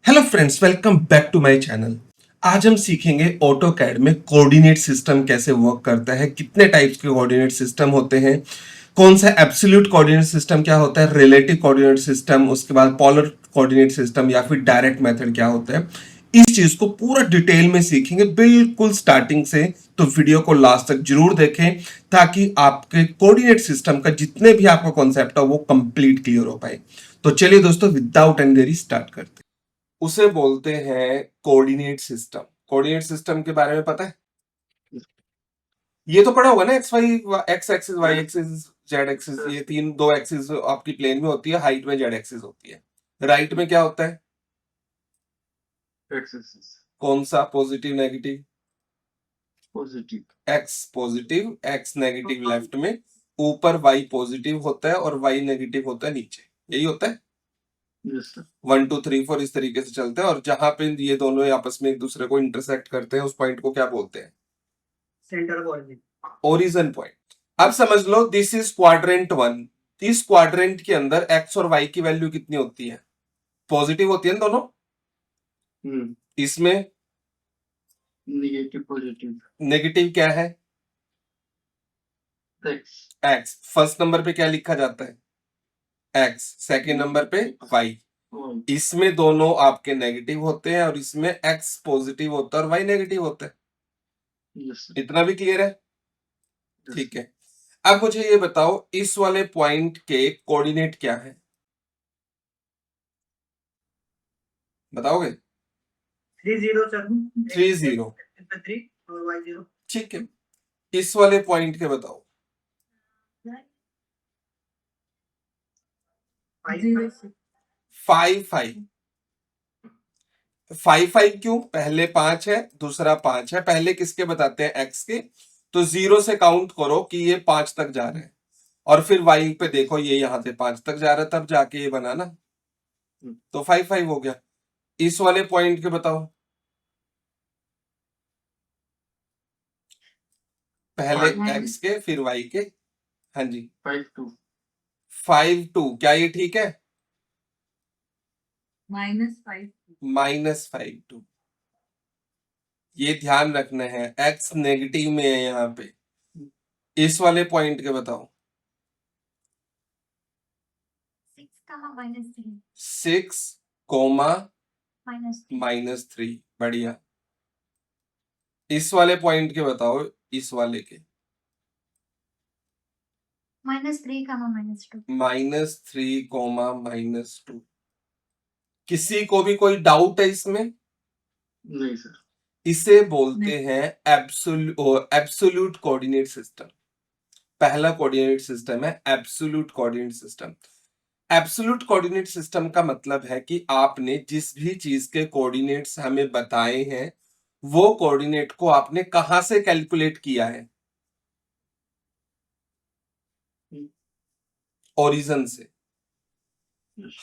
Hello friends, welcome back to my channel. आज हम सीखेंगे ऑटोकैड में कोऑर्डिनेट सिस्टम कैसे वर्क करता है, कितने टाइप्स के कोऑर्डिनेट सिस्टम होते हैं, कौन सा एब्सोल्यूट कोऑर्डिनेट सिस्टम क्या होता है, रिलेटिव कोऑर्डिनेट सिस्टम, उसके बाद पोलर कोऑर्डिनेट सिस्टम या फिर डायरेक्ट मेथड क्या होता है। इस चीज को पूरा डिटेल में सीखेंगे बिल्कुल स्टार्टिंग से। तो वीडियो को लास्ट तक जरूर देखें ताकि आपके कोऑर्डिनेट सिस्टम का जितने भी आपका कॉन्सेप्ट है वो कंप्लीट क्लियर हो पाए। तो चलिए दोस्तों, विदाउट एनी देरी स्टार्ट करते हैं। उसे बोलते हैं कोऑर्डिनेट सिस्टम। कोऑर्डिनेट सिस्टम के बारे में पता है? ये तो पढ़ा होगा ना, x y, x axis, y axis, z axis. ये तीन दो एक्सिस आपकी प्लेन में होती है, हाइट में जेड एक्सिस होती है। राइट में क्या होता है? एक्स एक्सिस कौन सा? Positive negative? Positive. X positive, x negative left में। ऊपर वाई पॉजिटिव होता है और वाई नेगेटिव होता है नीचे। यही होता है। Yes sir. 1 2 3 4 इस तरीके से चलते हैं, और जहां पे ये दोनों आपस में एक दूसरे को इंटरसेक्ट करते हैं उस पॉइंट को क्या बोलते हैं? Centre coordinate. Origin point. अब समझ लो, दिस इज क्वाड्रेंट 1। इस क्वाड्रेंट के अंदर एक्स और वाई की वैल्यू कितनी होती है? पॉजिटिव होती है ना दोनों। इसमें नेगेटिव पॉजिटिव। नेगेटिव क्या है? एक्स। एक्स। फर्स्ट नंबर पे क्या लिखा जाता है? एक्स। सेकेंड नंबर पे वाई। इसमें दोनों आपके नेगेटिव होते हैं और इसमें एक्स पॉजिटिव होता है और वाई नेगेटिव होता है। Yes sir. इतना भी क्लियर है? ठीक है। अब मुझे ये बताओ, इस वाले पॉइंट के कोऑर्डिनेट क्या है? बताओगे? 30 सर। 30। 3 और y 0। ठीक है। इस वाले पॉइंट के बताओ। 5 5। 5 5 क्यों? पहले 5 है, दूसरा 5 है। पहले किसके बताते हैं? एक्स के। तो 0 से काउंट करो कि ये 5 तक जा रहे हैं, और फिर वाई पे देखो, ये यहां से 5 तक जा रहा है, तब जाके ये बना ना। तो 5 5 हो गया। इस वाले पॉइंट के बताओ। पहले एक्स के फिर वाई के। हाँ जी। 5 2। 5 2। क्या ये ठीक है? -5 -5 2। ये ध्यान रखना है, एक्स नेगेटिव में है यहाँ पे। इस वाले पॉइंट के बताओ। 6 कोमा -3। बढ़िया। इस वाले पॉइंट के बताओ। इस वाले के -3, -2। -3 कोमा -2। किसी को भी कोई डाउट है इसमें? नहीं सर। इसे बोलते हैं एब्सोल्यूट कोऑर्डिनेट सिस्टम। पहला कोऑर्डिनेट सिस्टम है absolute coordinate system. Absolute coordinate system का मतलब है कि आपने जिस भी चीज के कोऑर्डिनेट्स हमें बताए हैं, वो कोऑर्डिनेट को आपने कहां से कैलकुलेट किया है? ओरिजिन से।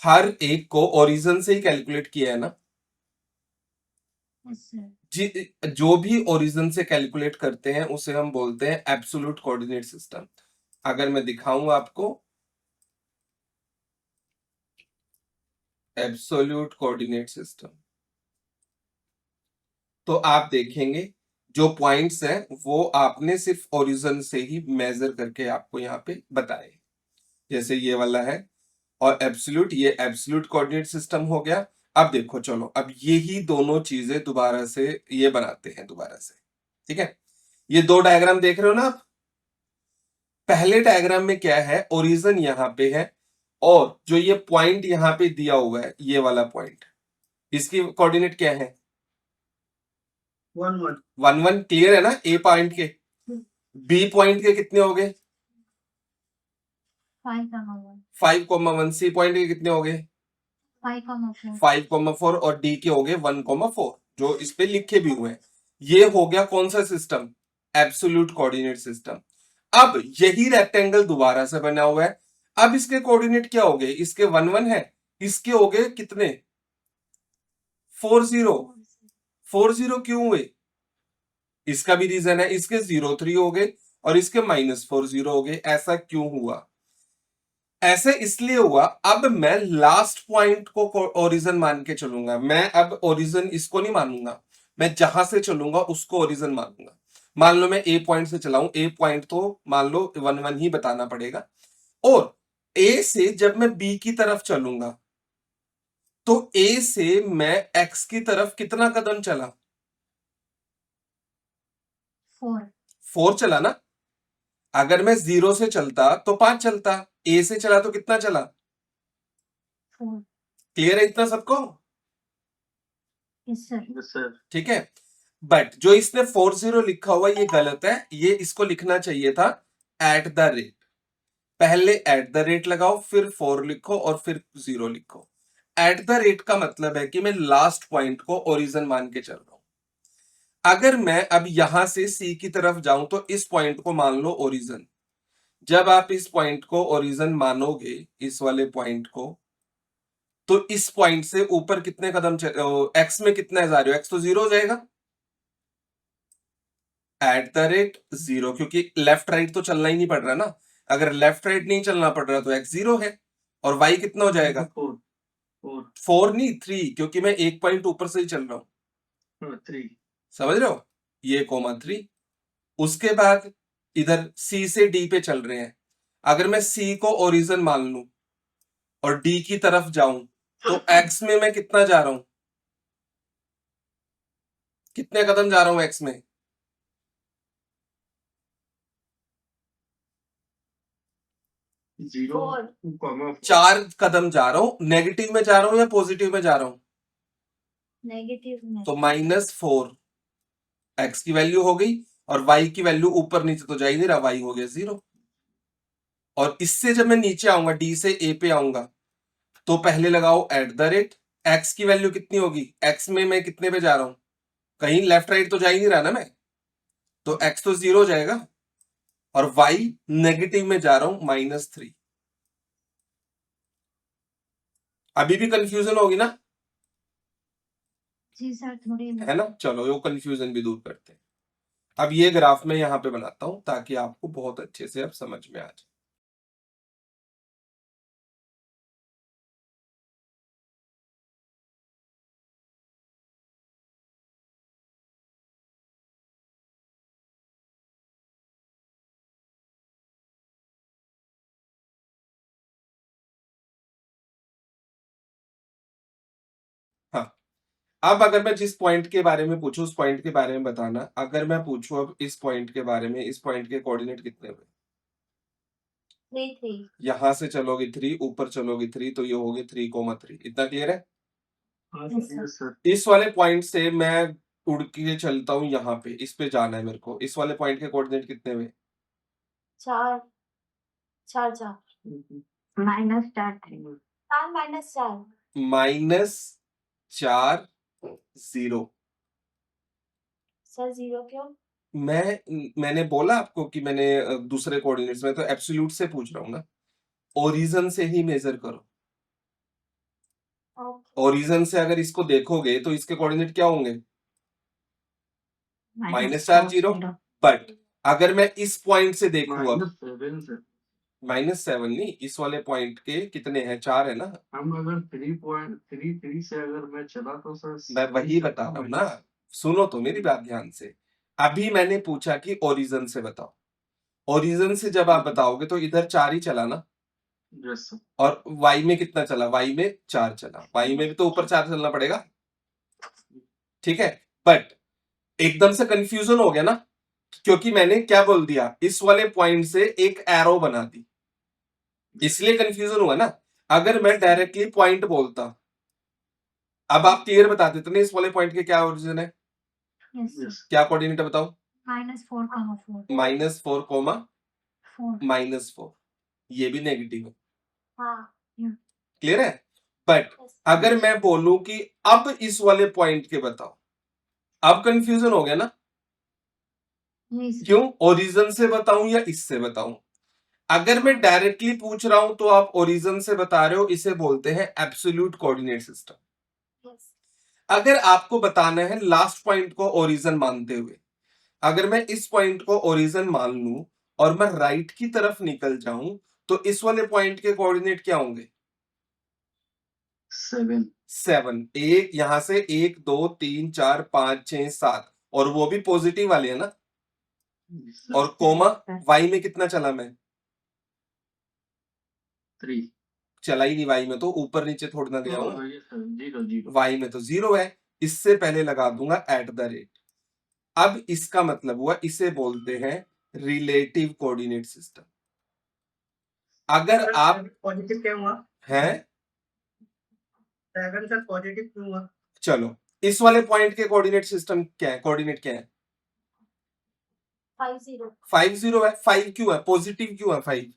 हर एक को ओरिजिन से ही कैलकुलेट किया है ना जी। जो भी ओरिजिन से कैलकुलेट करते हैं उसे हम बोलते हैं एब्सोल्यूट कोऑर्डिनेट सिस्टम। अगर मैं दिखाऊं आपको एब्सोल्यूट कोऑर्डिनेट सिस्टम, तो आप देखेंगे जो पॉइंट्स हैं वो आपने सिर्फ ओरिजिन से ही मेजर करके आपको यहाँ पे बताए। जैसे ये वाला है, और एब्सोल्यूट, ये एब्सोल्यूट कोऑर्डिनेट सिस्टम हो गया। अब देखो, चलो अब यही दोनों चीजें दोबारा से ये बनाते हैं दोबारा से। ठीक है। ये दो डायग्राम देख रहे हो ना आप? पहले डायग्राम में क्या है? ओरिजिन यहाँ पे है, और जो ये पॉइंट यहाँ पे दिया हुआ है, ये वाला पॉइंट, इसकी कोऑर्डिनेट क्या है? 1 1। 1 1। क्लियर है ना? ए पॉइंट के। बी पॉइंट के कितने हो गए? 5,1। सी पॉइंट के कितने हो गए? 5,4। और डी के हो गए 1,4, जो इस पे लिखे भी हुए हैं। ये हो गया कौन सा सिस्टम? Absolute coordinate system. अब यही रेक्टेंगल दोबारा से बना हुआ है। अब इसके कोऑर्डिनेट क्या हो गए? इसके 1 1 है, इसके हो गए कितने? 4 0। 4 0 क्यों हुए? इसका भी रीजन है। इसके 0 3 हो गए और इसके -4 0 हो गए। ऐसा क्यों हुआ? ऐसे इसलिए हुआ, अब मैं लास्ट पॉइंट को ओरिजिन मान के चलूंगा। मैं अब ओरिजिन इसको नहीं मानूंगा, मैं जहां से चलूंगा उसको ओरिजिन मानूंगा। मान लो मैं ए पॉइंट से चलाऊं, ए पॉइंट तो मान लो 1 1 ही बताना पड़ेगा, और ए से जब मैं बी की तरफ चलूंगा तो ए से मैं एक्स की तरफ कितना कदम चला? 4. 4 चला ना। अगर मैं 0 से चलता तो 5 चलता, ए से चला तो कितना चला? 4. क्लियर है इतना सबको? Yes, sir. Yes, sir. ठीक है, बट जो इसने 40 लिखा हुआ ये गलत है, ये इसको लिखना चाहिए था एट द रेट। पहले एट द रेट लगाओ, फिर 4 लिखो और फिर 0 लिखो। एट द रेट का मतलब है कि मैं लास्ट पॉइंट को ओरिजिन मान के चल रहा हूं। अगर मैं अब यहां से सी की तरफ जाऊं तो इस पॉइंट को मान लो ओरिजिन। जब आप इस पॉइंट को ओरिजिन मानोगे, इस वाले पॉइंट को, तो इस पॉइंट से ऊपर कितने कदम एक्स में कितना जा रहे हो? एक्स तो 0 हो जाएगा एट द रेट 0, क्योंकि लेफ्ट राइट तो चलना ही नहीं पड़ रहा ना। अगर लेफ्ट राइट नहीं चलना पड़ रहा तो एक्स 0 है, और वाई कितना हो जाएगा? 4 नहीं 3, क्योंकि मैं एक पॉइंट ऊपर से ही चल रहा हूं। 3. समझ रहे हो? ये कोमा 3। उसके बाद इधर सी से डी पे चल रहे हैं। अगर मैं सी को ओरिजिन मान लूं और डी की तरफ जाऊं तो एक्स में मैं कितना जा रहा हूं? कितने कदम जा रहा हूं एक्स में? 0, 4 कदम जा रहा हूं। नेगेटिव में जा रहा हूं या पॉजिटिव में जा रहा हूं? Negative में. तो -4 एक्स की वैल्यू हो गई, और वाई की वैल्यू ऊपर नीचे तो जा ही नहीं रहा, वाई हो गया 0। और इससे जब मैं नीचे आऊंगा, डी से ए पे आऊंगा, तो पहले लगाओ एट द रेट। एक्स की वैल्यू कितनी होगी? एक्स में मैं कितने पे जा रहा हूं? कहीं लेफ्ट राइट तो जा ही नहीं रहा ना मैं, तो एक्स तो 0 हो जाएगा, और वाई नेगेटिव में जा रहा हूं -3। अभी भी कंफ्यूजन होगी ना? जी सर, थोड़ी है ना? चलो वो कंफ्यूजन भी दूर करते हैं। अब ये ग्राफ मैं यहां पे बनाता हूं ताकि आपको बहुत अच्छे से अब समझ में आ जाए। हाँ, अब अगर मैं जिस पॉइंट के बारे में पूछूं उस पॉइंट के बारे में बताना। अगर मैं पूछूं अब इस पॉइंट के बारे में, इस पॉइंट के कोऑर्डिनेट कितने हुए? 3. यहां से चलोगे 3, ऊपर चलोगे 3, तो ये हो गए 3,3। इतना क्लियर है? Yes, sir. इस वाले पॉइंट से मैं उड़ के चलता हूं, यहाँ पे इस पे जाना है मेरे को। इस वाले पॉइंट के कोऑर्डिनेट कितने हुए? 4. 4. -4 3. -4. -4 0। सर 0 क्यों? मैंने बोला आपको कि मैंने दूसरे कोऑर्डिनेट्स में तो एब्सोल्यूट से पूछ रहा हूँ ना। ओरिजिन से ही मेजर करो। ओके. ओरिजिन से अगर इसको देखोगे तो इसके कोऑर्डिनेट क्या होंगे? -4 0। बट अगर मैं इस पॉइंट से देखूं अब, -7, sir. -7 नहीं, इस वाले पॉइंट के कितने हैं? 4 है ना। हम अगर 3.33 से अगर मैं चला तो सर मैं वही बता रहा हूँ ना, सुनो तो मेरी बात ध्यान से। अभी मैंने पूछा कि ओरिजिन से बताओ। ओरिजिन से जब आप बताओगे तो इधर 4 ही चला ना, Yes, sir. और वाई में कितना चला? वाई में 4 चला। वाई में भी तो ऊपर 4 चलना पड़ेगा, ठीक है। बट एकदम से कंफ्यूजन हो गया ना, क्योंकि मैंने क्या बोल दिया, इस वाले पॉइंट से एक एरो बना दी, इसलिए कंफ्यूजन हुआ ना। अगर मैं डायरेक्टली पॉइंट बोलता, अब आप क्लियर बता देते ना इस वाले पॉइंट के क्या ओरिजिन है, Yes, sir. Yes. क्या कोऑर्डिनेट है बताओ? -4, 4. -4, -4, ये भी नेगेटिव है। हाँ. क्लियर है? बट अगर मैं बोलूं कि अब इस वाले पॉइंट के बताओ, अब कंफ्यूजन हो गया ना। नहीं सर. क्यों? ओरिजिन से बताऊं या इससे बताऊं? अगर मैं डायरेक्टली पूछ रहा हूं तो आप ओरिजिन से बता रहे हो, इसे बोलते हैं एब्सोल्यूट कोऑर्डिनेट सिस्टम। Yes. अगर आपको बताना है लास्ट पॉइंट को ओरिजिन मानते हुए, अगर मैं इस पॉइंट को ओरिजिन मान लूं और मैं राइट की तरफ निकल जाऊं तो इस वाले पॉइंट के कोऑर्डिनेट क्या होंगे? 7 7। एक यहां से 1 2 3 4 5 6 7 और वो भी पॉजिटिव वाले है ना। और कोमा वाई में कितना चला मैं? 3 चला ही नहीं वाई में, तो ऊपर नीचे थोड़ी ना गया हूं। 0 वाई में तो 0 है। इससे पहले लगा दूंगा एट द रेट। अब इसका मतलब हुआ, इसे बोलते हैं रिलेटिव कोऑर्डिनेट सिस्टम। अगर आप पॉजिटिव क्या हुआ? हैं, 7 सर पॉजिटिव क्यों हुआ? चलो इस वाले पॉइंट के कोऑर्डिनेट सिस्टम क्या है? कोऑर्डिनेट क्या है? 50 5 0 है। 5 क्यों है? पॉजिटिव क्यों है 5?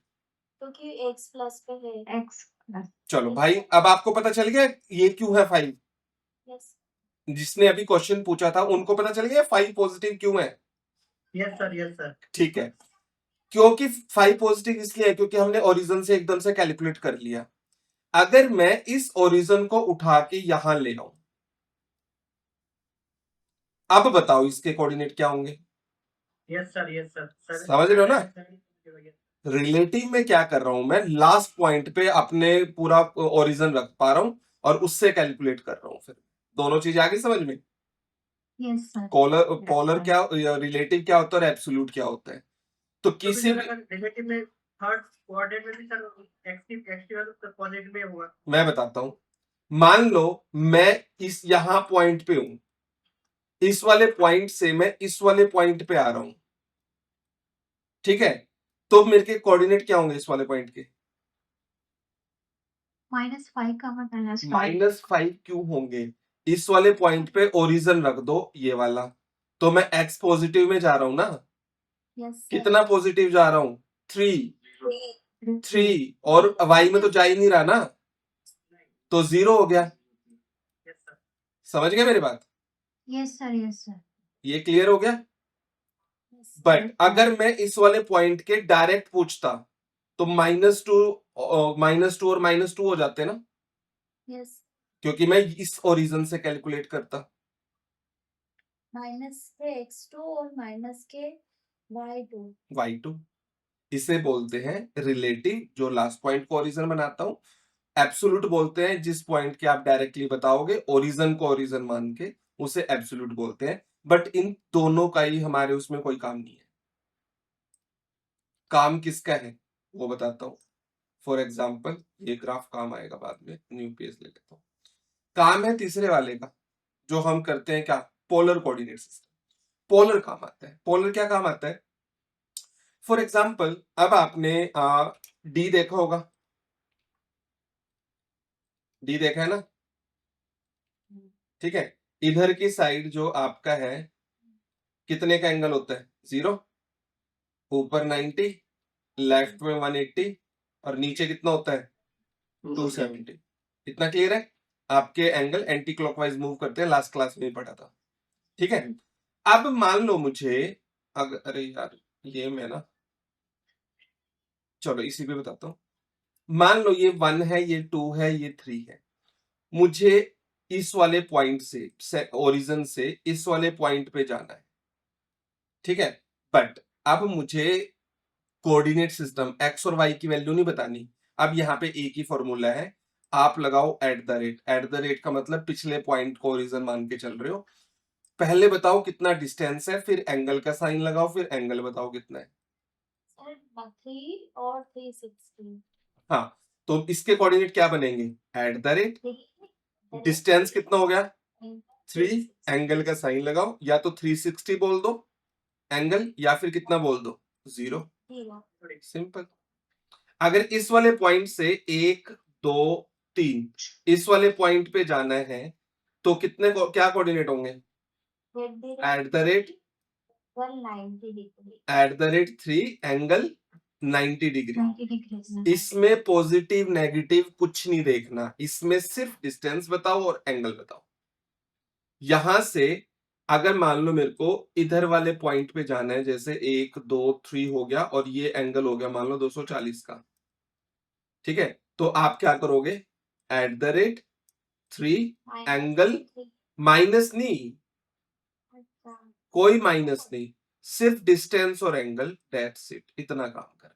क्योंकि x प्लस पे है x प्लस चलो भाई, अब आपको पता चल गया ये क्यों है 5? यस जिसने अभी क्वेश्चन पूछा था उनको पता चल गया 5 पॉजिटिव क्यों है? Yes sir. ठीक है, क्योंकि 5 पॉजिटिव इसलिए है क्योंकि हमने ओरिजिन से एकदम से कैलकुलेट कर लिया। अगर मैं इस ओरिजिन को उठा के यहां ले आऊं, अब बताओ इसके कोऑर्डिनेट क्या होंगे? Yes sir. समझ रहे हो ना? रिलेटिव में क्या कर रहा हूं मैं, लास्ट पॉइंट पे अपने पूरा ओरिजिन रख पा रहा हूं और उससे कैलकुलेट कर रहा हूं। फिर दोनों चीज आ गई समझ में? यस सर पोलर क्या, रिलेटिव क्या होता है और एब्सोल्यूट क्या होता है। तो किसी भी, रिलेटिव में थर्ड कोऑर्डिनेट में भी सर एक्टिव पॉजिटिव में हुआ। मैं बताता हूं, मान लो मैं इस यहां पॉइंट पे हूं, इस वाले पॉइंट से मैं इस वाले पॉइंट पे आ रहा हूं, ठीक है? तो मेरे के कोऑर्डिनेट क्या होंगे इस वाले पॉइंट के? -5 का मतलब -5 क्यों होंगे? इस वाले पॉइंट पे ओरिजिन रख दो ये वाला, तो मैं एक्स पॉजिटिव में जा रहा हूं ना। यस कितना पॉजिटिव जा रहा हूं? 3 और वाई में तो जा ही नहीं रहा ना, तो 0 हो गया। Yes sir. समझ गए मेरी बात? यस सर ये क्लियर हो गया? बट अगर मैं इस वाले पॉइंट के डायरेक्ट पूछता तो -2 और -2 हो जाते ना, यस क्योंकि मैं इस ओरिजिन से कैलकुलेट करता। माइनस के x2 और माइनस के y2 y2 इसे बोलते हैं रिलेटिव, जो लास्ट पॉइंट को ओरिजिन बनाता हूं। एब्सोल्यूट बोलते हैं जिस पॉइंट के आप डायरेक्टली बताओगे ओरिजिन को ओरिजिन मान के, उसे एब्सोल्यूट बोलते हैं। बट इन दोनों का ही हमारे उसमें कोई काम नहीं है। काम किसका है वो बताता हूं। फॉर एग्जाम्पल ये ग्राफ काम आएगा बाद में, न्यू पेज ले लेता हूं। काम है तीसरे वाले का, जो हम करते हैं क्या, पोलर कोऑर्डिनेट सिस्टम। पोलर काम आता है। पोलर क्या काम आता है? फॉर एग्जाम्पल अब आपने डी देखा होगा, डी देखा है ना, ठीक है? इधर की साइड जो आपका है, कितने का एंगल होता है? 0। ऊपर 90, लेफ्ट में 180 और नीचे कितना होता है? 270। इतना क्लियर है? आपके एंगल एंटी क्लॉकवाइज मूव करते हैं, लास्ट क्लास में ही पढ़ा था, ठीक है? अब मान लो मुझे, अगर, अरे यार ये मैं ना, चलो इसी पे बताता हूं। मान लो ये 1 है, ये 2 है, ये 3 है। मुझे इस वाले पॉइंट से ओरिजिन से इस वाले पॉइंट पे जाना है, ठीक है? बट अब मुझे कोऑर्डिनेट सिस्टम एक्स और वाई की वैल्यू नहीं बतानी। अब यहाँ पे एक ही फॉर्मूला है, आप लगाओ eight the rate. Eight the rate का मतलब पिछले पॉइंट को ओरिजिन मान के चल रहे हो। पहले बताओ कितना डिस्टेंस है, फिर एंगल का साइन लगाओ, फिर एंगल बताओ कितना है। सर 3 और 360 हाँ, तो इसके कोऑर्डिनेट क्या बनेंगे? एट द रेट, डिस्टेंस कितना हो गया? 3, एंगल का साइन लगाओ, या तो 360 बोल दो एंगल, या फिर कितना बोल दो? 0। सिंपल। अगर इस वाले पॉइंट से 1 2 3 इस वाले पॉइंट पे जाना है तो कितने क्या कोऑर्डिनेट होंगे? Eight the rate 190 degree at the rate 3 angle 90 degree. 90 degree इसमें पॉजिटिव नेगेटिव कुछ नहीं देखना, इसमें सिर्फ डिस्टेंस बताओ और एंगल बताओ। यहां से अगर मान लो मेरे को इधर वाले पॉइंट पे जाना है, जैसे 1 2 3 हो गया और ये एंगल हो गया मान लो 240 का, ठीक है? तो आप क्या करोगे? Eight the rate 3 angle, minus नहीं, कोई माइनस नहीं, सिर्फ डिस्टेंस और एंगल, दैट्स इट। इतना काम कर।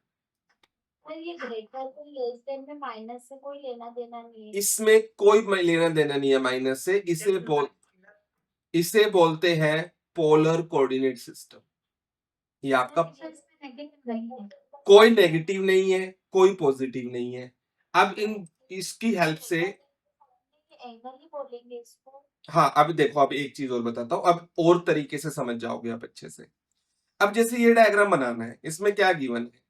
और ये ग्रेटर टू लेस देन में माइनस से कोई लेना देना नहीं है। इसमें कोई लेना देना नहीं है माइनस से। इसे बोलते हैं पोलर कोऑर्डिनेट सिस्टम। ये आपका इसमें नेगेटिव नहीं है। कोई नेगेटिव नहीं है, कोई पॉजिटिव नहीं है। अब इसकी हेल्प से एंगल ही बोलेंगे इसको। हाँ, अब देखो, अब एक चीज और बताता हूँ, अब और तरीके से समझ जाओगे आप अच्छे से। अब जैसे ये डायग्राम बनाना है, इसमें क्या गिवन है,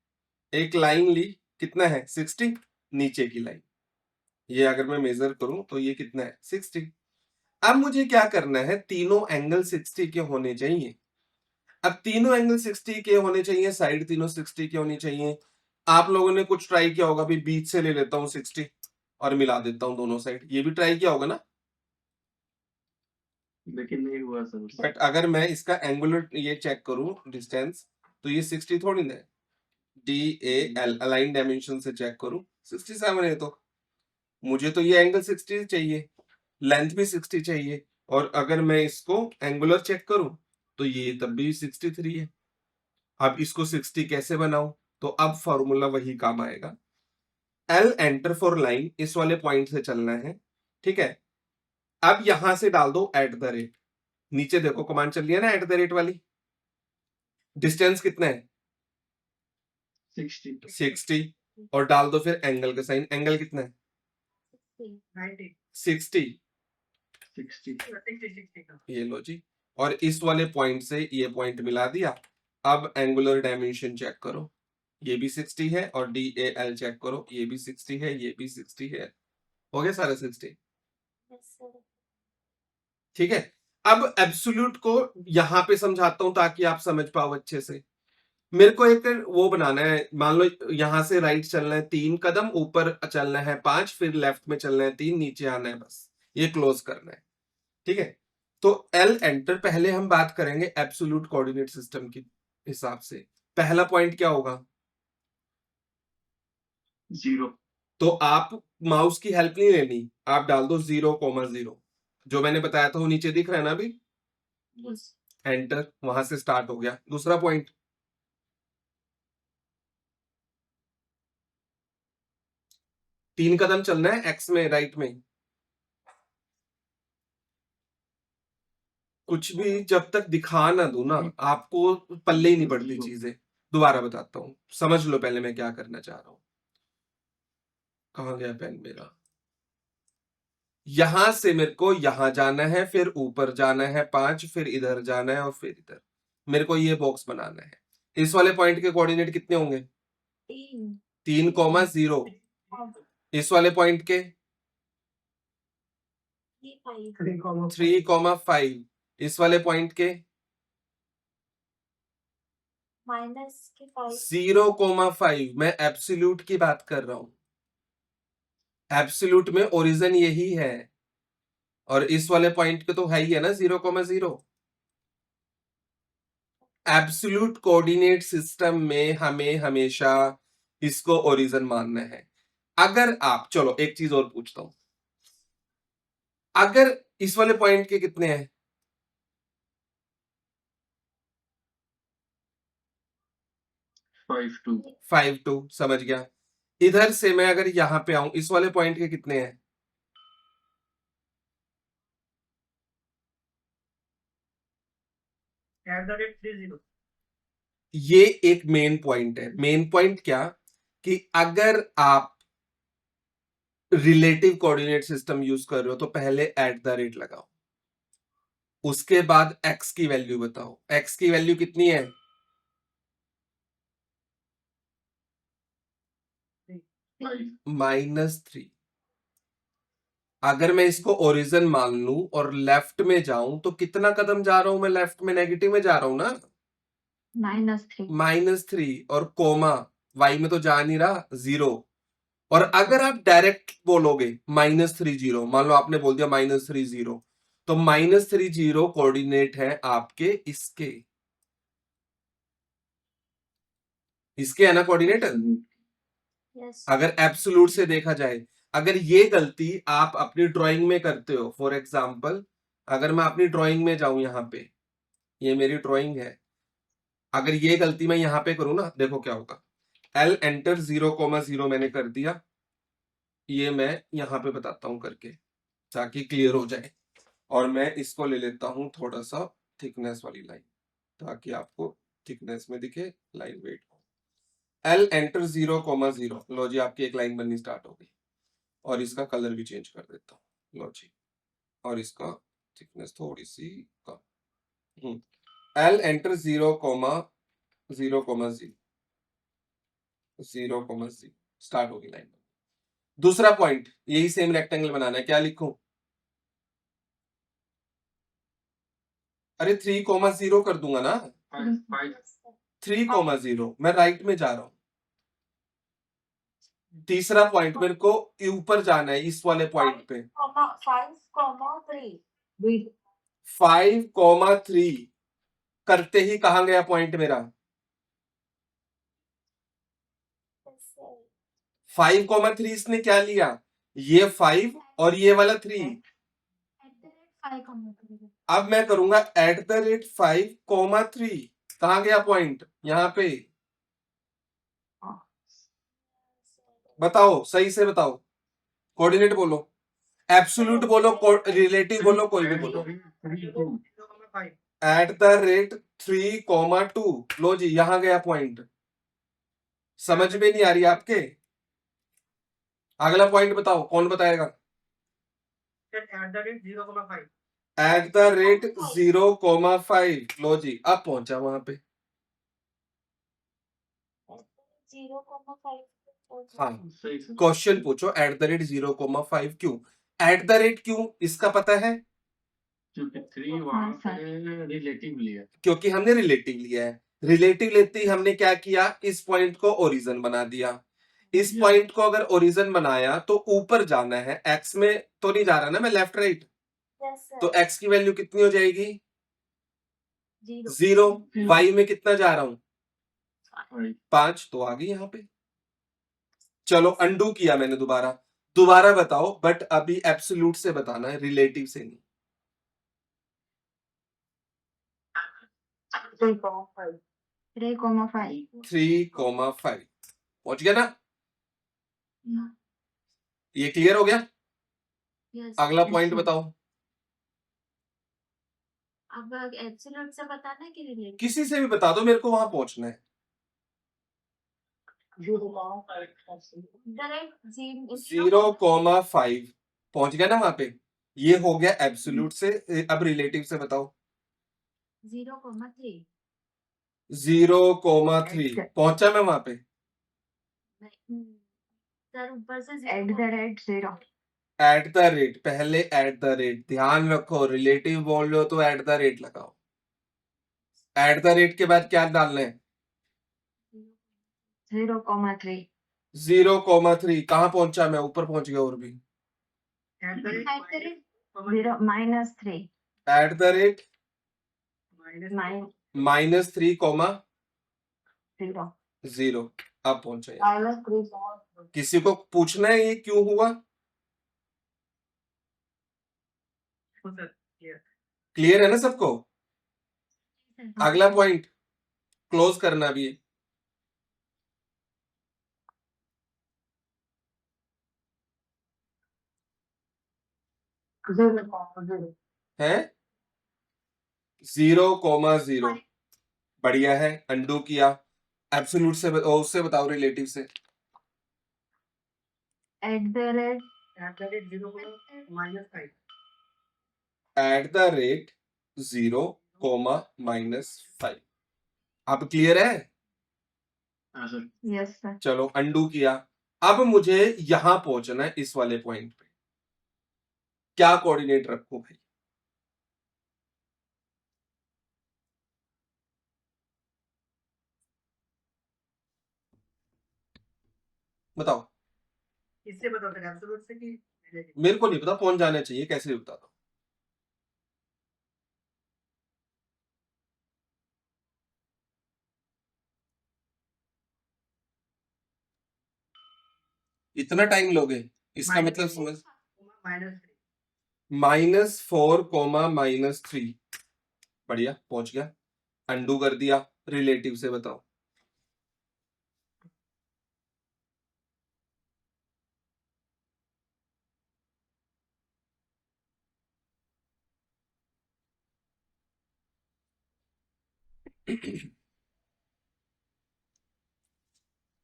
एक लाइन ली, कितना है 60, नीचे की लाइन, ये अगर मैं मेजर करूं तो ये कितना है 60। अब मुझे क्या करना है, तीनों एंगल 60 के होने चाहिए। अब तीनों एंगल 60 के होने चाहिए, साइड तीनों 60 की होनी चाहिए। आप लोगों ने कुछ ट्राई किया होगा, भी बीच से ले लेता हूं 60 और मिला देता हूं दोनों साइड, ये भी ट्राई किया होगा ना। लेकिन नहीं हुआ सर। बट अगर मैं इसका एंगुलर ये चेक करूं डिस्टेंस, तो ये 60 थोड़ी ना है, DAL अलाइन डायमेंशन से चेक करूं 67 है, तो मुझे तो ये एंगल 60 चाहिए, लेंथ भी 60 चाहिए, और अगर मैं इसको एंगुलर चेक करूं तो ये तब भी 63 है। अब इसको 60 कैसे बनाऊं, तो अब फॉर्मूला वही काम आएगा। L एंटर फॉर लाइन, इस वाले पॉइंट से चलना है, ठीक है। अब यहां से डाल दो @ नीचे देखो कमांड चल रही है ना @ वाली। डिस्टेंस कितना है 60, और डाल दो फिर एंगल का साइन। एंगल कितना है 90 60, 60 ये लो जी। और इस वाले पॉइंट से ये पॉइंट मिला दिया। अब एंगुलर डायमेंशन चेक करो, ये भी 60 है, और DAL चेक करो, ये भी 60 है, ये भी 60 है, हो गया सारा 60। Yes sir. ठीक है। अब एब्सोल्यूट को यहां पे समझाता हूं ताकि आप समझ पाओ अच्छे से। मेरे को एक वो बनाना है, मान लो यहां से राइट चलना है 3 कदम, ऊपर चलना है 5, फिर लेफ्ट में चलना है 3, नीचे आना है, बस ये क्लोज करना है, ठीक है। तो L एंटर, पहले हम बात करेंगे एब्सोल्यूट कोऑर्डिनेट सिस्टम के हिसाब से। पहला पॉइंट क्या होगा 0। तो आप माउस की हेल्प नहीं लेनी, आप डाल दो 0,0, जो मैंने बताया था वो नीचे दिख रहा है ना अभी, एंटर, वहां से स्टार्ट हो गया। दूसरा पॉइंट 3 कदम चलना है एक्स में, राइट में, कुछ भी जब तक दिखा ना दो ना, आपको पल्ले ही नहीं पड़ती चीजें। दोबारा बताता हूं, समझ लो पहले मैं क्या करना चाह रहा हूं। कहां गया पेन मेरा, यहां से मेरे को यहां जाना है, फिर ऊपर जाना है 5, फिर इधर जाना है, और फिर इधर मेरे को ये बॉक्स बनाना है। इस वाले पॉइंट के कोऑर्डिनेट कितने होंगे 3,0। इस वाले पॉइंट के 3,5। इस वाले पॉइंट के -5। 0,5। मैं एब्सोल्यूट की बात कर रहा हूं, एब्सोल्यूट में ओरिजिन यही है, और इस वाले पॉइंट पे तो है ही है ना 0,0। एब्सोल्यूट कोऑर्डिनेट सिस्टम में हमें हमेशा इसको ओरिजिन मानना है। अगर आप, चलो एक चीज और पूछता हूं, अगर इस वाले पॉइंट के कितने हैं 5,2, समझ गया। इधर से मैं अगर यहां पे आऊं, इस वाले पॉइंट के कितने हैं @30। ये एक मेन पॉइंट है। मेन पॉइंट क्या, कि अगर आप रिलेटिव कोऑर्डिनेट सिस्टम यूज कर रहे हो तो पहले @ लगाओ, उसके बाद x की वैल्यू बताओ। x की वैल्यू कितनी है -3। अगर मैं इसको ओरिजिन मान लूं और लेफ्ट में जाऊं तो कितना कदम जा रहा हूं मैं, लेफ्ट में नेगेटिव में जा रहा हूं ना, -3, और कोमा y में तो जा नहीं रहा 0। और अगर आप डायरेक्ट बोलोगे -30, मान लो आपने बोल दिया -30, तो -30 कोऑर्डिनेट है आपके इसके है ना कोऑर्डिनेट। यस। अगर एब्सोल्यूट से देखा जाए, अगर ये गलती आप अपनी ड्राइंग में करते हो, फॉर एग्जांपल अगर मैं अपनी ड्राइंग में जाऊं, यहां पे ये मेरी ड्राइंग है, अगर ये गलती मैं यहां पे करूं ना, देखो क्या होगा। L एंटर 0,0 मैंने कर दिया, ये मैं यहां पे बताता हूं करके ताकि क्लियर हो जाए। और मैं इसको ले लेता हूं थोड़ा सा थिकनेस वाली लाइन ताकि आपको थिकनेस में दिखे लाइन। वेट, L एंटर 0,0, लो जी आपकी एक लाइन बननी स्टार्ट हो गई। और इसका कलर भी चेंज कर देता हूँ, लो जी, और इसका थिकनेस थोड़ी सी कम। L एंटर 0,0 स्टार्ट होगी लाइन। दूसरा पॉइंट, यही सेम रेक्टेंगल बनाना है, क्या लिखूं? अरे 3,0 कर दूंगा ना, 3,0, मैं राइट में जा रहा हूं। तीसरा पॉइंट मेरे को ऊपर जाना है, इस वाले पॉइंट पे 5,3 5,3 करते ही कहां गया पॉइंट मेरा? 5,3 इसने क्या लिया? ये 5 और ये वाला 3। अब मैं करूंगा @5,3, कहां गया पॉइंट? यहां पे। बताओ, सही से बताओ, कोऑर्डिनेट बोलो, एब्सोल्यूट बोलो, रिलेटिव बोलो, कोई भी बोलो। 3,2, लो जी यहां गया पॉइंट। समझ में नहीं आ रही आपके? अगला पॉइंट बताओ, कौन बताएगा? @0,5, लो जी अब पहुंचा वहां पे। 0,5 हाँ, क्वेश्चन पूछो @0,5 क्यों? क्यों इसका पता है? क्योंकि 3 वहां पे रिलेटिव लिया। क्योंकि हमने रिलेटिव लिया है। रिलेटिव लेते ही हमने क्या किया? इस पॉइंट को ओरिजिन बना दिया। इस पॉइंट को अगर ओरिजिन बनाया तो ऊपर जाना है, एक्स में तो नहीं जा रहा ना मैं, लेफ्ट राइट। तो एक्स की वैल्यू कितनी हो जाएगी? 0। वाई में कितना जा रहा हूं? 5, तो आ गई यहां पे। चलो अंडू किया मैंने, दोबारा बताओ, बट अभी एब्सोल्यूट से बताना है, रिलेटिव से नहीं। 3,5 पहुंच गया ना? ये क्लियर हो गया? अगला पॉइंट बताओ। अब एब्सोल्यूट से बताना है कि रिलेटिव? किसी से भी बता दो, मेरे को वहां पहुंचना है। 0,5 पहुंच गया ना वहां पे? ये हो गया एब्सोल्यूट से। अब रिलेटिव से बताओ। 0,3 0,3 पहुंचा मैं वहां पे? सर ऊपर से @0 पहले ध्यान रखो, रिलेटिव बोल रहे हो तो @ लगाओ। के बाद क्या डालना है? 0,3 0,3 कहां पहुंचा मैं? ऊपर पहुंच गया। और भी -3 -3,0 अब पहुंचा। किसी को पूछना है ये क्यों हुआ? क्लियर है ना सबको? अगला पॉइंट क्लोज करना भी है। है 0,0 बढ़िया है, अंडू किया। एब्सोल्यूट से उससे बताओ, रिलेटिव से। @0, -5। अब क्लियर है? हाँ सर। Yes sir. चलो अंडू किया। अब मुझे यहां पहुंचना है, इस वाले पॉइंट पे। क्या कोऑर्डिनेट रखूं भाई? बताओ। इससे बताओ सर, एब्सोल्यूट से कि रिलेटिव? मेरे को नहीं पता, पहुंच जाना चाहिए, कैसे भी बता दो। इतना टाइम लोगे? इसका मतलब समझ। -4, -3 बढ़िया, पहुंच गया। अंडू कर दिया। रिलेटिव से बताओ।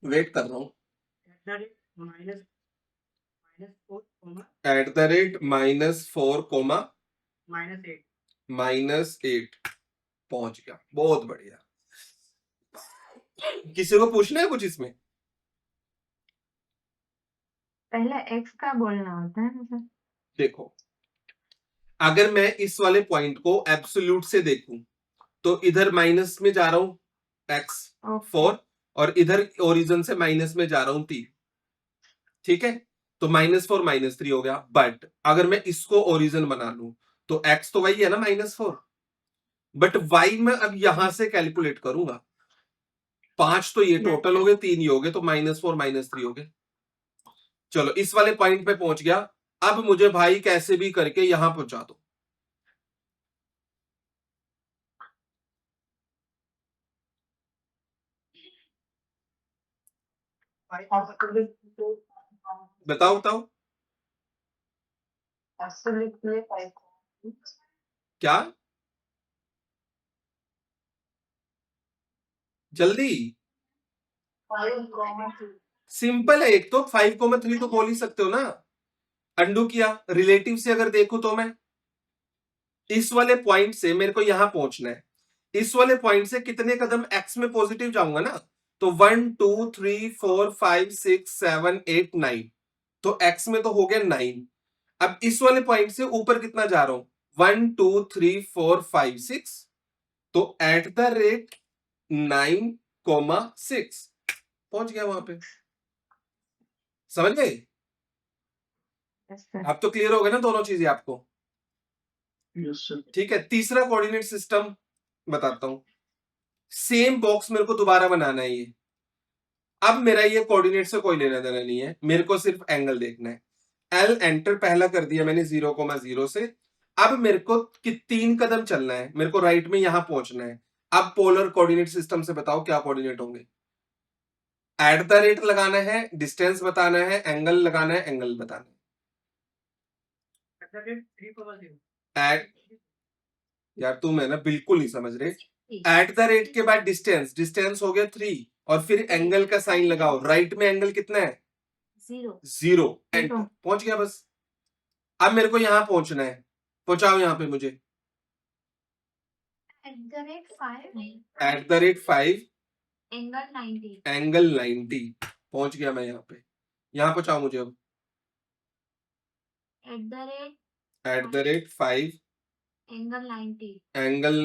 वेट कर रहा हूं। Minus minus 4 comma at the rate -4 comma -8 -8 पहुंच गया, बहुत बढ़िया। किसी को पूछना है कुछ इसमें? पहले x का बोलना होता है ना सर? देखो, अगर मैं इस वाले पॉइंट को एब्सोल्यूट से देखूं तो इधर माइनस में जा रहा हूं x4 और इधर ओरिजिन से माइनस में जा रहा हूं 3, ठीक है? तो -4 -3 हो गया। बट अगर मैं इसको ओरिजिन बना लूं तो x तो वही है ना -4, बट y मैं अब यहां से कैलकुलेट करूंगा। 5 तो ये टोटल हो गए, 3 ये हो गए, तो -4 -3 हो गए। चलो इस वाले पॉइंट पे पहुंच गया। अब मुझे भाई कैसे भी करके यहां पहुंचा दो। बताओ बताओ क्या जल्दी। सिंपल है, एक तो 5,3 तो बोल ही सकते हो ना। अंडू किया, रिलेटिव से अगर देखो तो मैं इस वाले पॉइंट से मेरे को यहां पहुंचना है। इस वाले पॉइंट से कितने कदम एक्स में पॉजिटिव जाऊंगा ना, तो 1 2 3 4 5 6 7 8 9, तो एक्स में तो हो गया 9। अब इस वाले पॉइंट से ऊपर कितना जा रहा हूं 1 2 3 4 5 6, तो एट द रेट 9,6 पहुंच गया वहां पे। समझ गए? Yes, sir. अब तो क्लियर हो गया ना दोनों चीजें आपको? Yes sir. ठीक है, तीसरा कोऑर्डिनेट सिस्टम बताता हूं। सेम बॉक्स मेरे को दोबारा बनाना है ये। अब मेरा ये कोऑर्डिनेट से कोई लेना देना नहीं है, मेरे को सिर्फ एंगल देखना है। एल एंटर पहला कर दिया मैंने 0,0 से। अब मेरे को 3 कदम चलना है, मेरे को राइट में यहां पहुंचना है। अब पोलर कोऑर्डिनेट सिस्टम से बताओ क्या कोऑर्डिनेट होंगे। एट द रेट लगाना है, डिस्टेंस बताना है, एंगल लगाना है, एंगल बताना है। एट यार तुम है ना बिल्कुल नहीं समझ रहे। एट द रेट के बाद डिस्टेंस, डिस्टेंस हो गया 3 और फिर एंगल का साइन लगाओ। राइट में एंगल कितना है 0। एंटर, पहुंच गया बस। अब मेरे को यहां पहुंचना है, पहुंचाओ यहां पे मुझे। एट द रेट 5 एंगल 90 पहुंच गया मैं यहां पे। यहां पहुंचाओ मुझे अब। एट द रेट 5 एंगल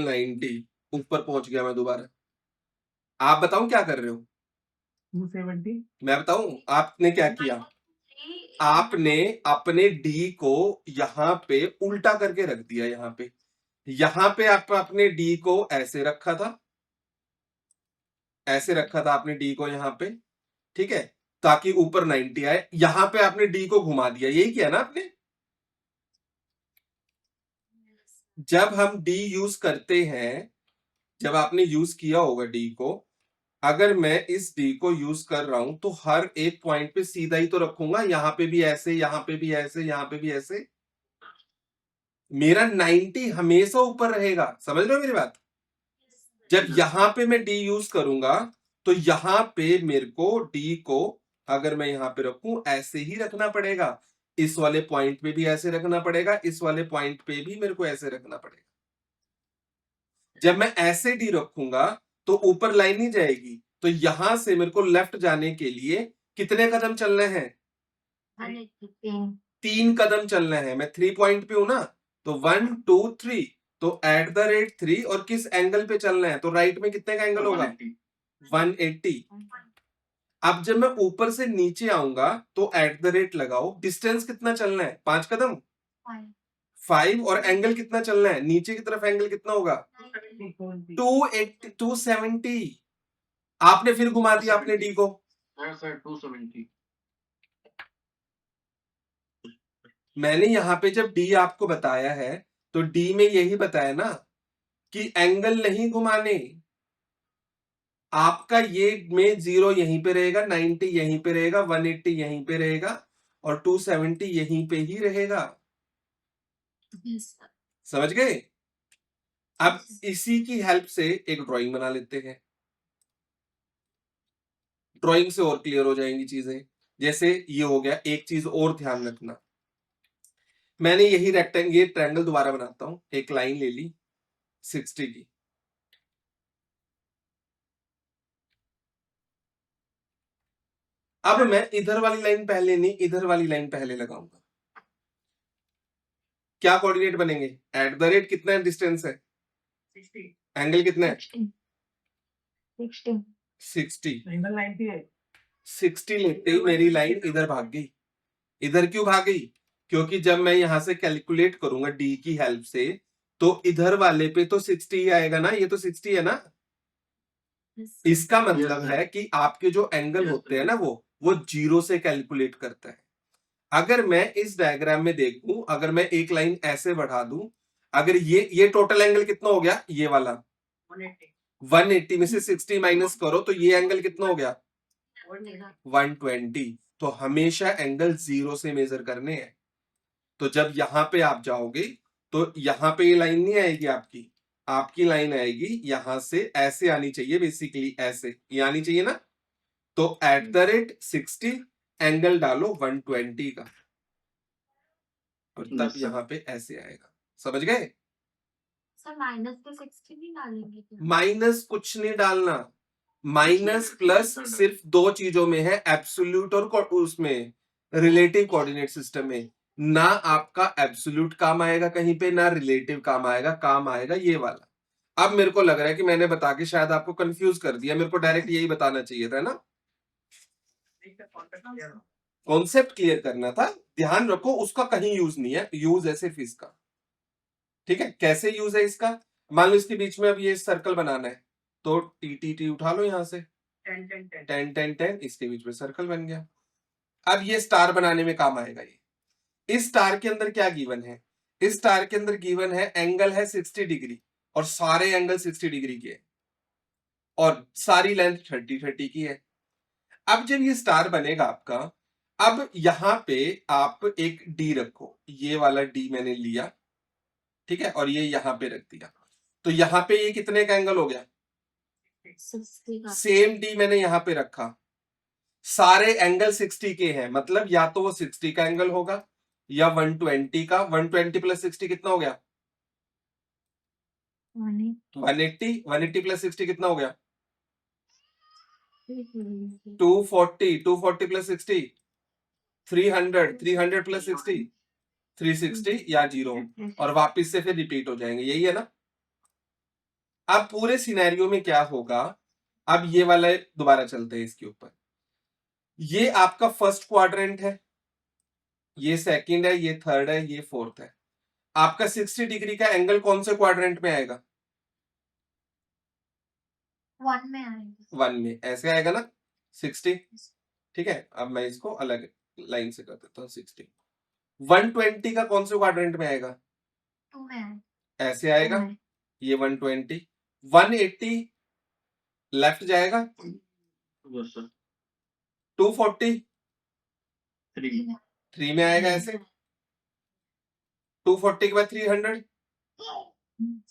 90 ऊपर पहुंच गया मैं दोबारा। आप बताओ क्या कर रहे हो? 270 मैं बताऊं आपने क्या किया? आपने अपने डी को यहां पे उल्टा करके रख दिया। यहां पे आप अपने डी को ऐसे रखा था, ऐसे रखा था आपने डी को यहां पे, ठीक है, ताकि ऊपर 90 आए। यहां पे आपने डी को घुमा दिया, यही किया ना आपने। जब हम डी यूज करते हैं, जब आपने यूज किया होगा डी को, अगर मैं इस डी को यूज कर रहा हूं तो हर एक पॉइंट पे सीधा ही तो रखूंगा। यहां पे भी ऐसे, यहां पे भी ऐसे, यहां पे भी ऐसे। मेरा 90 हमेशा ऊपर रहेगा। समझ रहे हो मेरी बात? जब यहां पे मैं डी यूज करूंगा तो यहां पे मेरे को डी को अगर मैं यहां पे रखूं ऐसे ही रखना पड़ेगा। इस वाले पॉइंट पे भी ऐसे रखना पड़ेगा, इस वाले पॉइंट पे भी मेरे को ऐसे रखना पड़ेगा। जब मैं ऐसे डी रखूंगा तो ऊपर लाइन नहीं जाएगी। तो यहां से मेरे को लेफ्ट जाने के लिए कितने कदम चलने हैं? 3 कदम चलना है। मैं 3 पॉइंट पे हूं ना, तो 1 2 3, तो एट द रेट 3 और किस एंगल पे चलना है, तो राइट में कितने का एंगल होगा 180। अब जब मैं ऊपर से नीचे आऊंगा तो एट द रेट लगाओ, डिस्टेंस कितना चलना है 5 कदम 5, और एंगल कितना चलना है नीचे की तरफ, एंगल कितना होगा 280 270। आपने फिर घुमा दिया अपने डी को। सर 270। मैंने यहां पे जब डी आपको बताया है तो डी में यही बताया ना कि एंगल नहीं घुमाने। आपका ये में 0 यहीं पे रहेगा, 90 यहीं पे रहेगा, 180 यहीं पे रहेगा और 270 यहीं पे ही रहेगा। समझ गए? अब इसी की हेल्प से एक ड्राइंग बना लेते हैं। ड्राइंग से और क्लियर हो जाएंगी चीजें। जैसे ये हो गया, एक चीज और ध्यान रखना, मैंने यही रेक्टेंगल, ये ट्रायंगल दोबारा बनाता हूं, एक लाइन ले ली 60 की, अब मैं इधर वाली लाइन पहले नहीं, इधर वाली लाइन पहले लगाऊंगा। क्या कोऑर्डिनेट बनेंगे? एट द रेट कितना डिस्टेंस है, 60 एंगल कितना है 16 60। एंगल 90 है 60 लेते ही मेरी लाइन इधर भाग गई। इधर क्यों भाग गई? क्योंकि जब मैं यहां से कैलकुलेट करूंगा डी की हेल्प से, तो इधर वाले पे तो 60 ही आएगा ना, ये तो 60 है ना। इसका मतलब Yes, sir. है कि आपके जो एंगल Yes, होते sir. हैं ना, वो जीरो से कैलकुलेट करता है। अगर मैं इस डायग्राम में देखूं, अगर मैं एक लाइन ऐसे बढ़ा दूं, अगर ये टोटल एंगल कितना हो गया, ये वाला 180 180 में से 60 माइनस करो तो ये एंगल कितना हो गया 120। तो हमेशा एंगल जीरो से मेजर करने हैं। तो जब यहां पे आप जाओगे तो यहां पे ये लाइन नहीं आएगी आपकी, आपकी लाइन आएगी यहां से, ऐसे आनी चाहिए, बेसिकली ऐसे ये आनी चाहिए ना। तो एट द रेट 60 एंगल डालो 120 का, और तब Yes, sir. यहां पे ऐसे आएगा। समझ गए? सर माइनस के 60 नहीं डालेंगे क्या? माइनस कुछ नहीं डालना, माइनस प्लस सिर्फ दो चीजों में है, एब्सोल्यूट और उसमें रिलेटिव कोऑर्डिनेट सिस्टम में। ना आपका एब्सोल्यूट काम आएगा कहीं पे, ना रिलेटिव काम आएगा, काम आएगा ये वाला। अब मेरे को लग रहा है कि मैंने बता के शायद आपको कंफ्यूज कर दिया, मेरे को डायरेक्ट यही बताना चाहिए था ना, कॉन्सेप्ट क्लियर करना था। ध्यान रखो उसका कहीं यूज नहीं है, यूज है सिर्फ इसका। ठीक है, कैसे यूज है इसका? मान लो इसके बीच में अब ये सर्कल बनाना है, तो टी टी टी उठा लो यहां से, 10 10 10 10 10 10, इसके बीच में सर्कल बन गया। अब ये स्टार बनाने में काम आएगा। ये इस स्टार के अंदर क्या गिवन है? इस स्टार के अंदर गिवन है एंगल है 60 डिग्री, और सारे एंगल 60 डिग्री के हैं, और सारी लेंथ 30 30 की है। अब जब ये स्टार बनेगा आपका, अब यहां पे आप एक डी रखो, ये वाला डी मैंने लिया, ठीक है, और ये यहां पे रख दिया, तो यहां पे ये कितने का एंगल हो गया? 60 का। सेम डी मैंने यहां पे रखा, सारे एंगल 60 के हैं, मतलब या तो वो 60 का एंगल होगा या 120 का। 120 प्लस 60 कितना हो गया? 180। 180 प्लस 60 कितना हो गया? 240। 240 प्लस 60 300। 300 प्लस 60 360 या 0, और वापस से फिर रिपीट हो जाएंगे, यही है ना। अब पूरे सिनेरियो में क्या होगा, अब ये वाला दोबारा चलते हैं इसके ऊपर। ये आपका फर्स्ट क्वाड्रेंट है, ये सेकंड है, ये थर्ड है, ये फोर्थ है। आपका 60 डिग्री का एंगल कौन से क्वाड्रेंट में आएगा? 1 में आएंगे। 1 में, ऐसे आएगा ना 60। ठीक है, अब मैं इसको अलग लाइन से कर देता हूँ 60। 120 का कौन से क्वाड्रेंट में आएगा? 2 में आएंगे। ऐसे आएगा, ये 120। 180 लेफ्ट जाएगा, Yes, sir. 240 3. 3 में आएगा ऐसे, 240 के बाद 300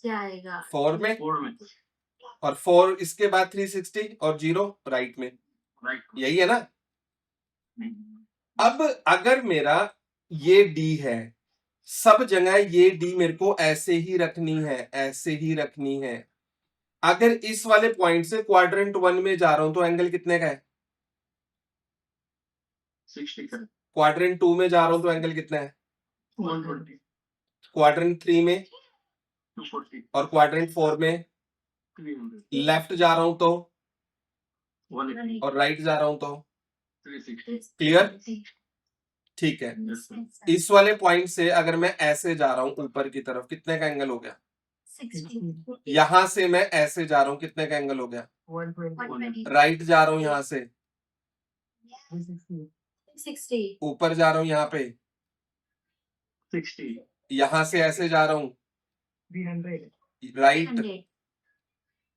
जाएगा 4 में, 4 में. और 4 इसके बाद 360 और 0 राइट में, Right. यही है ना। अब अगर मेरा ये डी है, सब जगह ये डी मेरे को ऐसे ही रखनी है, ऐसे ही रखनी है। अगर इस वाले पॉइंट से क्वाड्रेंट 1 में जा रहा हूं तो एंगल कितने का है? 60 का. क्वाड्रेंट 2 में जा रहा हूं तो एंगल कितना है? 120. क्वाड्रेंट 3 में 240. और क्वाड्रेंट 4 में 300. लेफ्ट जा रहा हूं तो, 180. और राइट जा रहा हूं तो। 360. क्लियर? ठीक है, Yes, sir. इस वाले पॉइंट से अगर मैं ऐसे जा रहा हूं ऊपर की तरफ, कितने का एंगल हो गया? 60 यहां से मैं ऐसे जा रहा हूं, कितने का एंगल हो गया? 120 राइट जा रहा हूं यहां से, 60 ऊपर जा रहा हूं यहाँ पे, 60. यहां से ऐसे जा रहा हूं 300 राइट,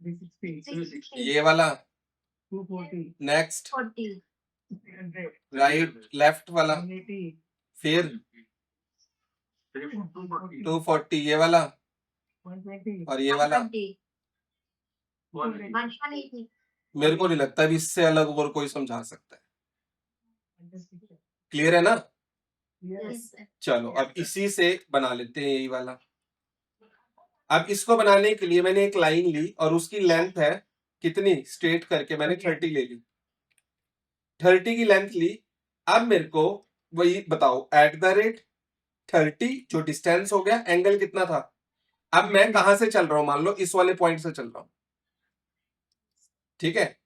360 360. ये वाला 240 नेक्स्ट, 40 300 राइट लेफ्ट वाला, 180 फिर 240. 240 ये वाला, 120 और ये वाला 180 मेरे को नहीं लगता अभी इससे अलग और कोई समझा सकता है। क्लियर है ना? yes sir चलो अब इसी से बना लेते हैं यही वाला। अब इसको बनाने के लिए मैंने एक लाइन ली और उसकी लेंथ है कितनी, स्ट्रेट करके मैंने 30 ले ली, 30 की लेंथ ली। अब मेरे को वही बताओ, एट द रेट 30 जो डिस्टेंस हो गया, एंगल कितना था। अब मैं कहां से चल रहा हूं, मान लो इस वाले पॉइंट से चल रहा हूं, ठीक है।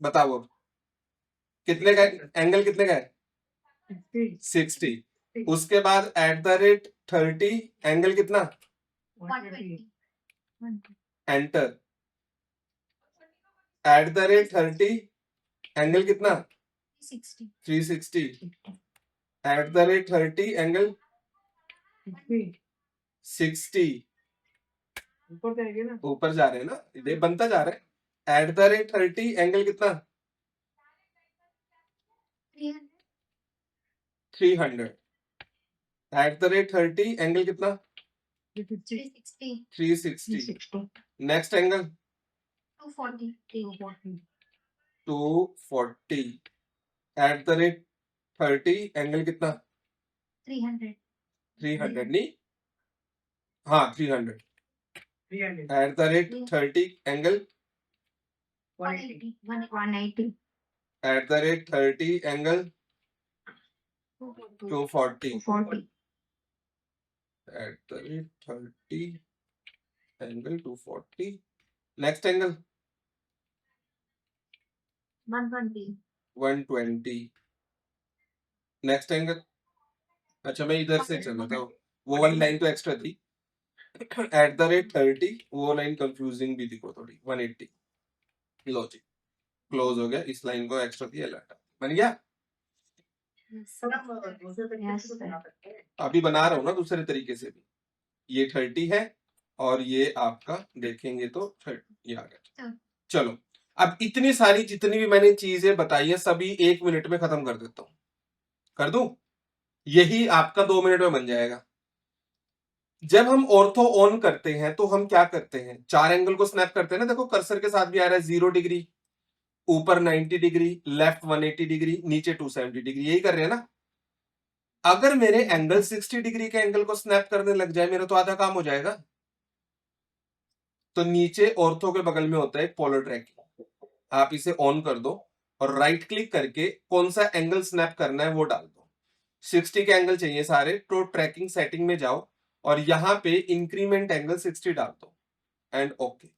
बताओ अब कितने का एंगल, कितने का है 60। उसके बाद एट द रेट 30 एंगल कितना, 120 enter. Eight the rate 30 angle कितना 60 360। Eight the rate 30 angle 60। ऊपर जाएंगे ना, ऊपर जा रहे हैं ना, ये बनता जा रहा है। एट द रेट 30 एंगल कितना 300। एट द रेट 30 एंगल कितना 360 360। Next angle 240 240। Eight the rate 30 angle कितना 300 300 नहीं, हाँ 300। 300 eight the rate 30 angle 180 180 eight the rate 30 angle 240। 240 eight the rate 30 angle 240। Next angle 120 120। Next angle, अच्छा मैं इधर से चला था, वो वाली लाइन तो एक्स्ट्रा थी। एट द रेट 30 वो लाइन कंफ्यूजिंग भी थी को थोड़ी। 180। लो जी क्लोज हो गया, इस लाइन को एक्स्ट्रा थी अलर्ट बन गया। अभी बना रहा हूँ ना दूसरे तरीके से भी। ये 30 है और ये आपका देखेंगे तो 30 ये आ गया। चलो अब इतनी सारी जितनी भी मैंने चीजें बताई है सभी 1 मिनट में खत्म कर देता हूं, कर दूं, यही आपका 2 मिनट में बन जाएगा। जब हम ऑर्थो ऑन करते हैं तो हम क्या करते हैं, 4 एंगल को स्नैप करते हैं ना, देखो कर्सर के साथ भी आ रहा है 0 डिग्री, ऊपर 90 डिग्री, लेफ्ट 180 डिग्री, नीचे 270 डिग्री, यही कर रहे हैं ना। अगर मेरे एंगल 60 डिग्री के एंगल को स्नैप करने लग जाए मेरा तो आधा काम हो जाएगा। तो नीचे ऑर्थो के बगल में होता है पोलर ट्रैकिंग, आप इसे ऑन कर दो और राइट क्लिक करके कौन सा एंगल स्नैप करना है वो डाल दो। 60 के एंगल चाहिए सारे, तो ट्रैकिंग सेटिंग में जाओ और यहां पे इंक्रीमेंट एंगल 60 डाल दो एंड ओके।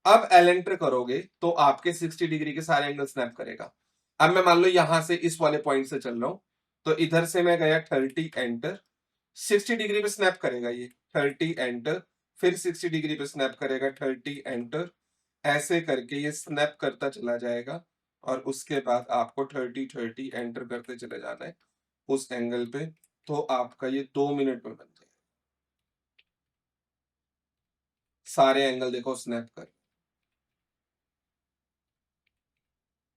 अब एल एंटर करोगे तो आपके 60 डिग्री के सारे एंगल स्नैप करेगा। अब मैं मान लो यहां से इस वाले पॉइंट से चल रहा हूं, तो इधर से मैं गया 30 एंटर, 60 डिग्री पे स्नैप करेगा ये 30 एंटर, फिर 60 डिग्री पे स्नैप करेगा 30 एंटर, ऐसे करके ये स्नैप करता चला जाएगा और उसके बाद आपको 30 एंटर करते चले जाना है उस एंगल पे। तो आपका ये 2 मिनट में बन जाएगा। सारे एंगल देखो स्नैप कर।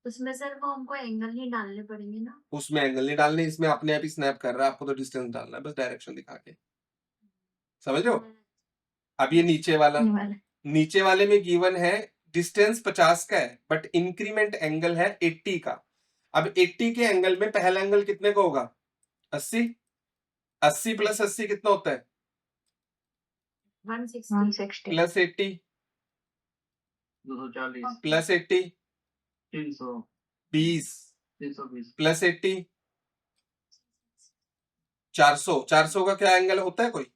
उसमें सर वो हमको एंगल नहीं डालने पड़ेंगे ना। उसमें एंगल नहीं डालने, इसमें अपने आप ही स्नैप कर रहा है, आपको तो डिस्टेंस डालना है बस डायरेक्शन दिखा के, समझ रहे हो। अब ये नीचे वाले में गिवन है डिस्टेंस 50 का है बट इंक्रीमेंट एंगल है 80 का। अब 80 के एंगल में पहला एंगल कितने का होगा 80, 80 प्लस 80 कितना होता है 160 प्लस 80 240 प्लस 80 300 20 320 प्लस 80 400। 400 का क्या एंगल होता है कोई,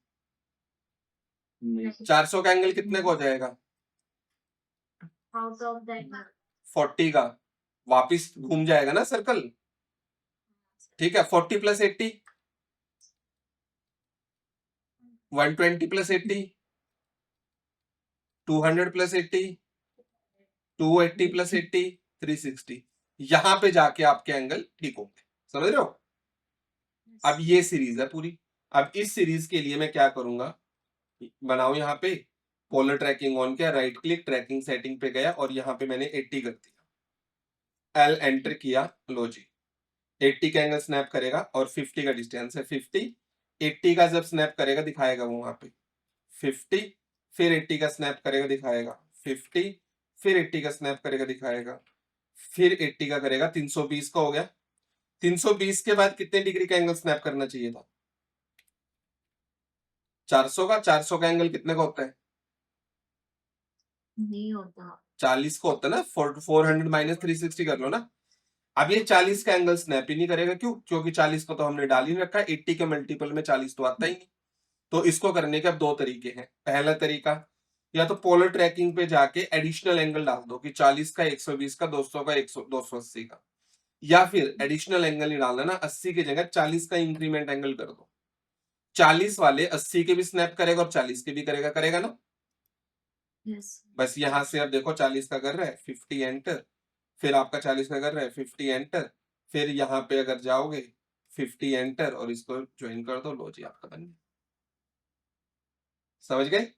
नहीं 400 का एंगल कितने का हो जाएगा आउट ऑफ दैट 40 का, वापिस घूम जाएगा ना सर्कल, ठीक है। 40 प्लस 80 120 प्लस 80 200 प्लस 80 280 प्लस 80 360। यहां पे जाके आपके एंगल ठीक होंगे, समझ रहे हो। अब ये सीरीज है पूरी। अब इस सीरीज के लिए मैं क्या करूंगा, बनाओ यहाँ पे पोलर ट्रैकिंग ऑन किया, राइट क्लिक ट्रैकिंग सेटिंग पे गया और यहाँ पे मैंने 80 कर दिया, एल एंटर किया, लो जी 80 का एंगल स्नैप करेगा और 50 का डिस्टेंस है 50, 80 का जब स्नैप करेगा दिखाएगा वो वहां पे 50 फिर 80 का स्नैप करेगा दिखाएगा 50, फिर 80 का स्नैप करेगा दिखाएगा, फिर 80 का करेगा, 320 का हो गया। 320 के बाद कितने डिग्री का एंगल स्नैप करना चाहिए था? 400 का। 400 का एंगल कितने का होता है? नहीं होता। 40 को होता है ना। 400 माइनस 360 कर लो ना। अब ये 40 का एंगल स्नैप ही नहीं करेगा, क्यों? क्योंकि 40 को तो हमने डाल ही रखा है, 80 के मल्टीपल में 40 तो आता ही नहीं। तो इसको करने के अब दो तरीके हैं। पहला तरीका, या तो पोलर ट्रैकिंग पे जाके एडिशनल एंगल डाल दो कि 40 का, 120 का, 200 का, 280 का, या फिर एडिशनल एंगल नहीं डालना ना, 80 की जगह 40 का इंक्रीमेंट एंगल कर दो। 40 वाले 80 के भी स्नैप करेगा और 40 के भी करेगा, करेगा ना? यस। बस यहां से अब देखो 40 का कर रहा है 50 एंटर, फिर आपका 40 का कर रहा है 50 एंटर, फिर यहाँ पे अगर जाओगे 50 एंटर और इसको ज्वाइन कर दो, लो जी आपका बन गया। समझ गए?